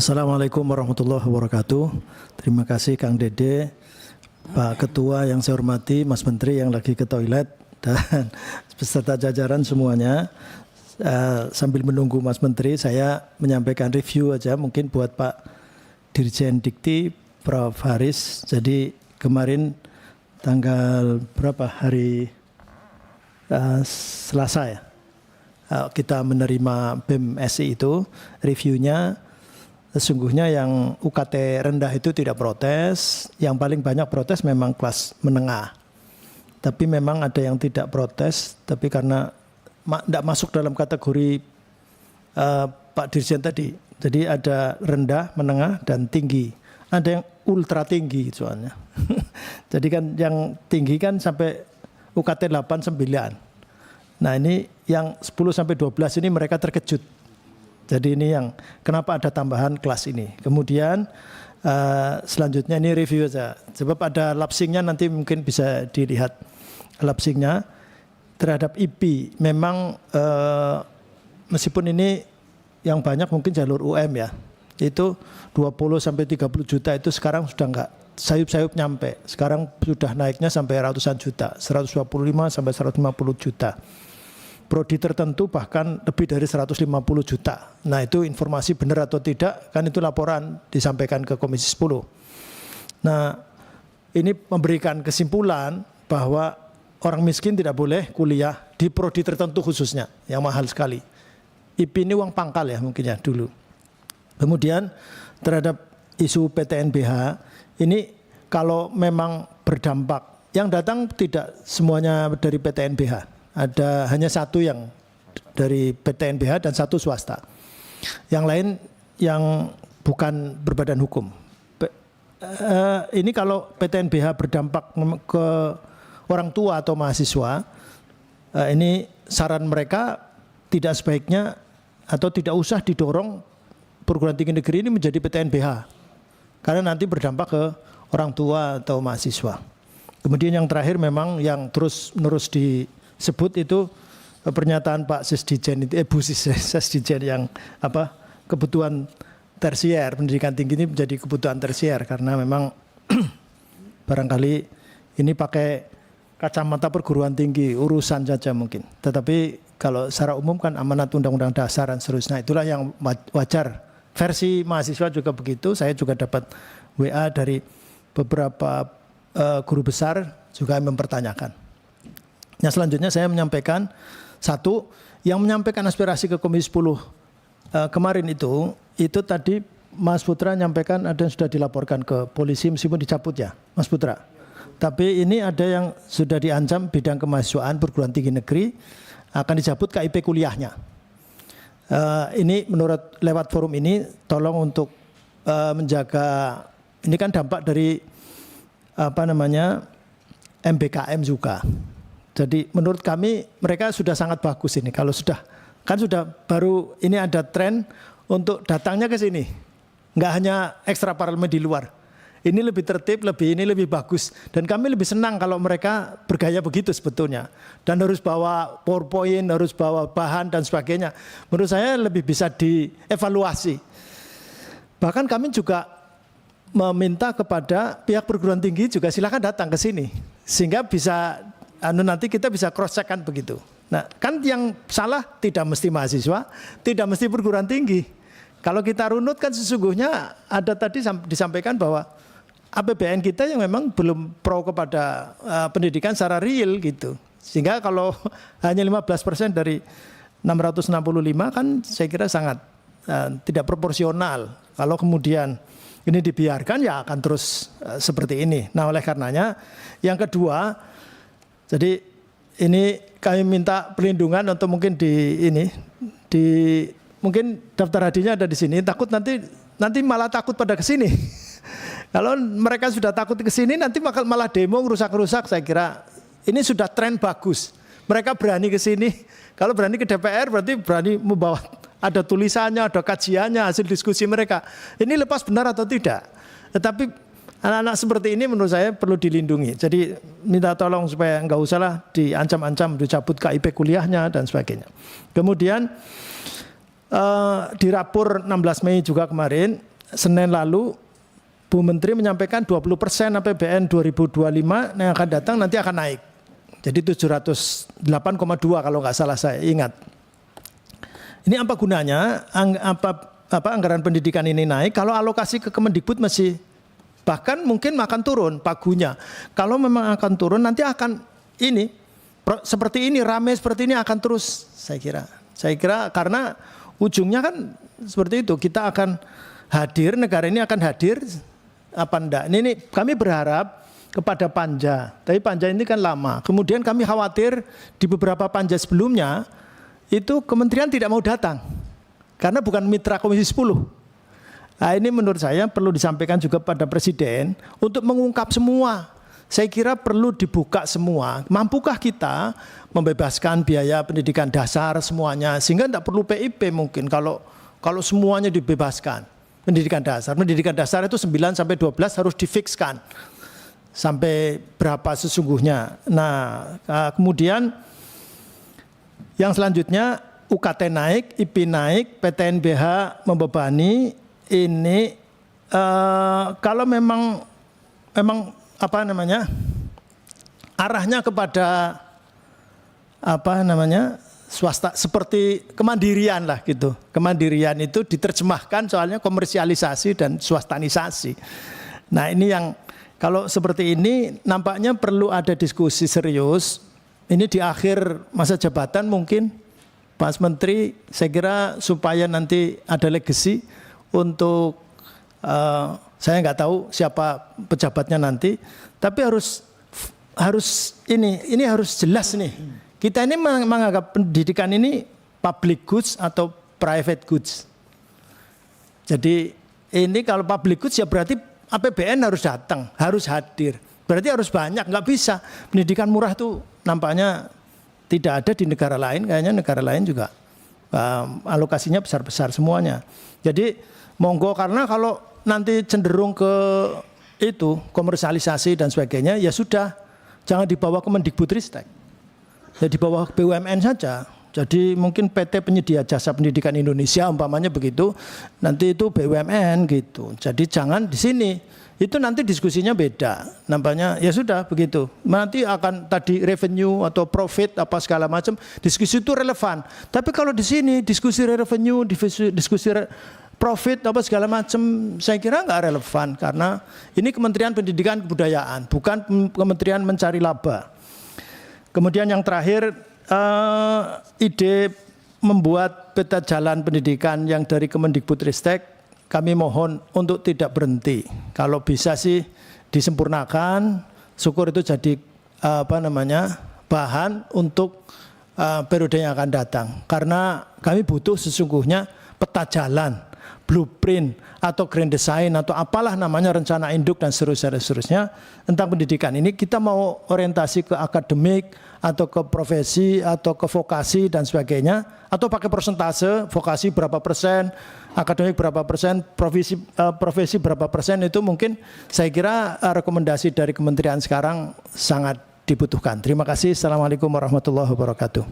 Assalamualaikum warahmatullahi wabarakatuh. Terima kasih Kang Dede, Pak Ketua yang saya hormati, Mas Menteri yang lagi ke toilet, dan beserta jajaran semuanya. Sambil menunggu Mas Menteri, saya menyampaikan review aja mungkin buat Pak Dirjen Dikti, Prof. Haris. Jadi kemarin tanggal berapa hari Selasa ya, kita menerima BEM SI itu, reviewnya. Sesungguhnya yang UKT rendah itu tidak protes, yang paling banyak protes memang kelas menengah. Tapi memang ada yang tidak protes, tapi karena tidak masuk dalam kategori Pak Dirjen tadi. Jadi ada rendah, menengah, dan tinggi. Ada yang ultra tinggi soalnya. Jadi kan yang tinggi kan sampai UKT 8, 9. Nah ini yang 10 sampai 12 ini mereka terkejut. Jadi ini yang kenapa ada tambahan kelas ini. Kemudian selanjutnya ini review saja. Sebab ada lapsingnya nanti mungkin bisa dilihat lapsingnya terhadap IP. Memang meskipun ini yang banyak mungkin jalur UM ya. Itu 20 sampai 30 juta itu sekarang sudah enggak sayup-sayup nyampe. Sekarang sudah naiknya sampai ratusan juta, 125 sampai 150 juta. Prodi tertentu bahkan lebih dari 150 juta. Nah itu informasi benar atau tidak, kan itu laporan disampaikan ke Komisi 10. Nah ini memberikan kesimpulan bahwa orang miskin tidak boleh kuliah di prodi tertentu khususnya, yang mahal sekali. IP ini uang pangkal ya mungkin ya dulu. Kemudian terhadap isu PTNBH, ini kalau memang berdampak, yang datang tidak semuanya dari PTNBH. Ada hanya satu yang dari PTNBH dan satu swasta. Yang lain yang bukan berbadan hukum. Ini kalau PTNBH berdampak ke orang tua atau mahasiswa, ini saran mereka tidak sebaiknya atau tidak usah didorong perguruan tinggi negeri ini menjadi PTNBH. Karena nanti berdampak ke orang tua atau mahasiswa. Kemudian yang terakhir memang yang terus-menerus disebut itu pernyataan Pak Sesdijen itu, Bu Sesdijen yang kebutuhan tersier, pendidikan tinggi ini menjadi kebutuhan tersier karena memang barangkali ini pakai kacamata perguruan tinggi, urusan saja mungkin. Tetapi kalau secara umum kan amanat undang-undang dasar dan seterusnya, itulah yang wajar. Versi mahasiswa juga begitu, saya juga dapat WA dari beberapa guru besar juga mempertanyakan. Nah selanjutnya saya menyampaikan satu, yang menyampaikan aspirasi ke Komisi 10 kemarin itu tadi Mas Putra menyampaikan ada yang sudah dilaporkan ke polisi meskipun dicabut ya Mas Putra. Tapi ini ada yang sudah diancam bidang kemahasiswaan perguruan tinggi negeri akan dicabut KIP kuliahnya. Ini menurut lewat forum ini tolong untuk menjaga, ini kan dampak dari MBKM juga. Jadi menurut kami mereka sudah sangat bagus ini. Kalau sudah baru ini ada tren untuk datangnya ke sini. Enggak hanya ekstra parlemen di luar. Ini lebih tertib, ini lebih bagus. Dan kami lebih senang kalau mereka bergaya begitu sebetulnya. Dan harus bawa PowerPoint, harus bawa bahan dan sebagainya. Menurut saya lebih bisa dievaluasi. Bahkan kami juga meminta kepada pihak perguruan tinggi juga silakan datang ke sini. Sehingga bisa nanti kita bisa cross check kan begitu. Nah kan yang salah tidak mesti mahasiswa, tidak mesti perguruan tinggi. Kalau kita runut kan sesungguhnya ada tadi disampaikan bahwa APBN kita yang memang belum pro kepada pendidikan secara real gitu. Sehingga kalau hanya 15% dari 665 kan saya kira sangat tidak proporsional. Kalau kemudian ini dibiarkan ya akan terus seperti ini. Nah oleh karenanya yang kedua, jadi ini kami minta perlindungan untuk mungkin mungkin daftar hadiahnya ada di sini. Takut nanti malah takut pada kesini. Kalau mereka sudah takut ke sini nanti malah demo rusak-rusak. Saya kira ini sudah tren bagus. Mereka berani ke sini. Kalau berani ke DPR berarti berani membawa ada tulisannya, ada kajiannya, hasil diskusi mereka. Ini lepas benar atau tidak. Tetapi anak-anak seperti ini menurut saya perlu dilindungi. Jadi minta tolong supaya enggak usahlah diancam-ancam, dicabut KIP kuliahnya dan sebagainya. Kemudian di rapor 16 Mei juga kemarin Senin lalu Bu Menteri menyampaikan 20% APBN 2025 yang akan datang nanti akan naik. Jadi 708,2 kalau nggak salah saya ingat. Ini apa gunanya? Anggaran pendidikan ini naik kalau alokasi ke Kemendikbud masih bahkan mungkin akan turun pagunya. Kalau memang akan turun nanti akan ini seperti ini rame seperti ini akan terus saya kira. Saya kira karena ujungnya kan seperti itu, kita akan hadir, negara ini akan hadir apa enggak. Ini kami berharap kepada Panja, tapi Panja ini kan lama. Kemudian kami khawatir di beberapa Panja sebelumnya itu kementerian tidak mau datang karena bukan mitra Komisi 10. Nah, ini menurut saya perlu disampaikan juga pada Presiden untuk mengungkap semua. Saya kira perlu dibuka semua. Mampukah kita membebaskan biaya pendidikan dasar semuanya sehingga tidak perlu PIP mungkin kalau semuanya dibebaskan. Pendidikan dasar itu 9 sampai 12 harus difikskan sampai berapa sesungguhnya. Nah, kemudian yang selanjutnya UKT naik, IP naik, PTNBH membebani. Ini kalau memang apa namanya arahnya kepada apa namanya swasta seperti kemandirian lah gitu. Kemandirian itu diterjemahkan soalnya komersialisasi dan swastanisasi. Nah, ini yang kalau seperti ini nampaknya perlu ada diskusi serius. Ini di akhir masa jabatan mungkin Mas Menteri, saya kira supaya nanti ada legacy untuk saya nggak tahu siapa pejabatnya nanti, tapi harus ini harus jelas nih. Kita ini menganggap pendidikan ini public goods atau private goods. Jadi ini kalau public goods ya berarti APBN harus datang, harus hadir. Berarti harus banyak, nggak bisa. Pendidikan murah tuh nampaknya tidak ada di negara lain, kayaknya negara lain juga alokasinya besar-besar semuanya. Jadi monggo, karena kalau nanti cenderung ke itu komersialisasi dan sebagainya, ya sudah, jangan dibawa ke Mendikbudristek. Ya di bawah BUMN saja. Jadi mungkin PT Penyedia Jasa Pendidikan Indonesia umpamanya begitu, nanti itu BUMN gitu. Jadi jangan di sini. Itu nanti diskusinya beda. Nampaknya ya sudah begitu. Nanti akan tadi revenue atau profit apa segala macam, diskusi itu relevan. Tapi kalau di sini diskusi revenue, diskusi profit apa segala macam, saya kira nggak relevan karena ini Kementerian Pendidikan Kebudayaan, bukan Kementerian mencari laba. Kemudian yang terakhir, ide membuat peta jalan pendidikan yang dari Kemendikbudristek, kami mohon untuk tidak berhenti. Kalau bisa sih disempurnakan, syukur itu jadi bahan untuk periode yang akan datang. Karena kami butuh sesungguhnya peta jalan, blueprint atau grand design atau apalah namanya, rencana induk dan seterusnya tentang pendidikan ini. Kita mau orientasi ke akademik atau ke profesi atau ke vokasi dan sebagainya, atau pakai persentase, vokasi berapa persen, akademik berapa persen, profesi berapa persen, itu mungkin saya kira rekomendasi dari kementerian sekarang sangat dibutuhkan. Terima kasih. Assalamualaikum warahmatullahi wabarakatuh.